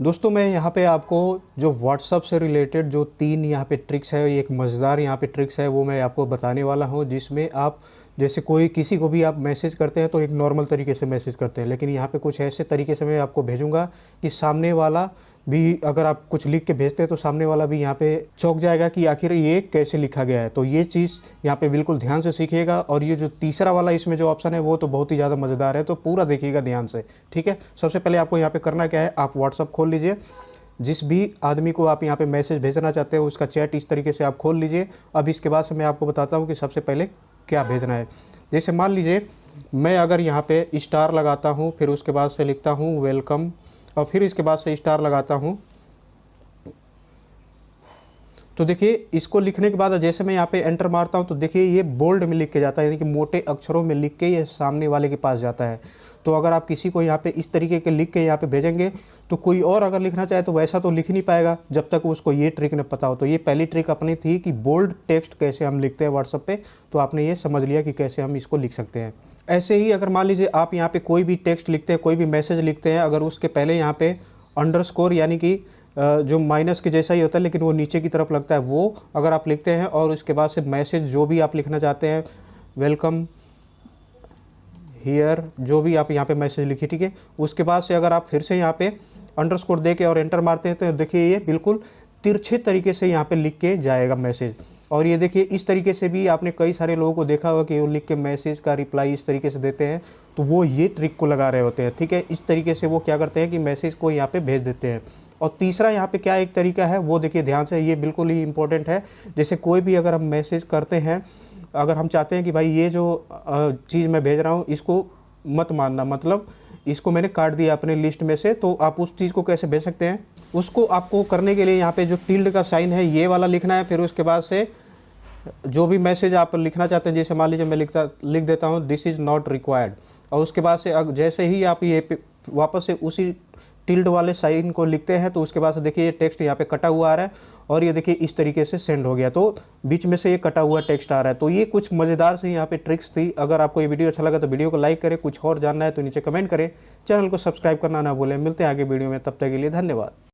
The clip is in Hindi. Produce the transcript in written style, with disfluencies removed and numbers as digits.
दोस्तों मैं यहाँ पे आपको जो व्हाट्सअप से रिलेटेड जो 3 यहाँ पे ट्रिक्स है, एक मज़ेदार यहाँ पे ट्रिक्स है, वो मैं आपको बताने वाला हूँ। जिसमें आप जैसे कोई किसी को भी आप मैसेज करते हैं तो एक नॉर्मल तरीके से मैसेज करते हैं, लेकिन यहाँ पे कुछ ऐसे तरीके से मैं आपको भेजूँगा कि सामने वाला भी, अगर आप कुछ लिख के भेजते हैं तो सामने वाला भी यहाँ पे चौंक जाएगा कि आखिर ये कैसे लिखा गया है। तो ये चीज़ यहाँ पे बिल्कुल ध्यान से सीखिएगा। और ये जो तीसरा वाला इसमें जो ऑप्शन है वो तो बहुत ही ज़्यादा मज़ेदार है, तो पूरा देखिएगा ध्यान से, ठीक है। सबसे पहले आपको यहाँ पे करना क्या है, आप व्हाट्सअप खोल लीजिए। जिस भी आदमी को आप यहाँ पे मैसेज भेजना चाहते हैं उसका चैट इस तरीके से आप खोल लीजिए। अब इसके बाद से मैं आपको बताता हूँ कि सबसे पहले क्या भेजना है। जैसे मान लीजिए मैं अगर यहाँ पे स्टार लगाता हूँ, फिर उसके बाद से लिखता हूँ वेलकम, और फिर इसके बाद से स्टार लगाता हूँ, तो देखिए इसको लिखने के बाद जैसे मैं यहाँ पे एंटर मारता हूँ तो देखिए ये बोल्ड में लिख के जाता है, यानी कि मोटे अक्षरों में लिख के ये सामने वाले के पास जाता है। तो अगर आप किसी को यहाँ पे इस तरीके के लिख के यहाँ पे भेजेंगे तो कोई और अगर लिखना चाहे तो वैसा तो लिख नहीं पाएगा जब तक उसको ये ट्रिक न पता हो। तो ये पहली ट्रिक अपनी थी कि बोल्ड टेक्स्ट कैसे हम लिखते हैं व्हाट्सएप पे, तो आपने ये समझ लिया कि कैसे हम इसको लिख सकते हैं। ऐसे ही अगर मान लीजिए आप यहाँ पे कोई भी टेक्स्ट लिखते हैं, कोई भी मैसेज लिखते हैं, अगर उसके पहले यहाँ पे अंडरस्कोर यानी कि जो माइनस के जैसा ही होता है लेकिन वो नीचे की तरफ लगता है, वो अगर आप लिखते हैं और उसके बाद से मैसेज जो भी आप लिखना चाहते हैं, वेलकम हियर, जो भी आप यहाँ पे मैसेज लिखिए, ठीक है। उसके बाद से अगर आप फिर से यहाँ पे अंडरस्कोर दे के और एंटर मारते हैं तो देखिए ये बिल्कुल तिरछे तरीके से यहाँ पे लिख के जाएगा मैसेज। और ये देखिए इस तरीके से भी आपने कई सारे लोगों को देखा होगा कि वो लिख के मैसेज का रिप्लाई इस तरीके से देते हैं, तो वो ये ट्रिक को लगा रहे होते हैं, ठीक है। इस तरीके से वो क्या करते हैं कि मैसेज को यहाँ पे भेज देते हैं। और तीसरा यहाँ पे क्या एक तरीका है वो देखिए ध्यान से, ये बिल्कुल ही इंपॉर्टेंट है। जैसे कोई भी अगर हम मैसेज करते हैं, अगर हम चाहते हैं कि भाई ये जो चीज़ मैं भेज रहा हूँ इसको मत मानना, मतलब इसको मैंने काट दिया अपने लिस्ट में से, तो आप उस चीज़ को कैसे भेज सकते हैं, उसको आपको करने के लिए यहाँ पे जो टिल्ड का साइन है ये वाला लिखना है। फिर उसके बाद से जो भी मैसेज आप लिखना चाहते हैं, जैसे मान लीजिए मैं लिख देता हूँ दिस इज़ नॉट रिक्वायर्ड, और उसके बाद से जैसे ही आप ये वापस से उसी टिल्ड वाले साइन को लिखते हैं तो उसके बाद से देखिए ये टेक्स्ट यहाँ पे कटा हुआ आ रहा है, और ये देखिए इस तरीके से सेंड हो गया, तो बीच में से ये कटा हुआ टेक्स्ट आ रहा है। तो ये कुछ मज़ेदार से यहाँ पे ट्रिक्स थी। अगर आपको ये वीडियो अच्छा लगा तो वीडियो को लाइक करें, कुछ और जानना है तो नीचे कमेंट करें, चैनल को सब्सक्राइब करना ना भूलें। मिलते हैं आगे वीडियो में, तब तक के लिए धन्यवाद।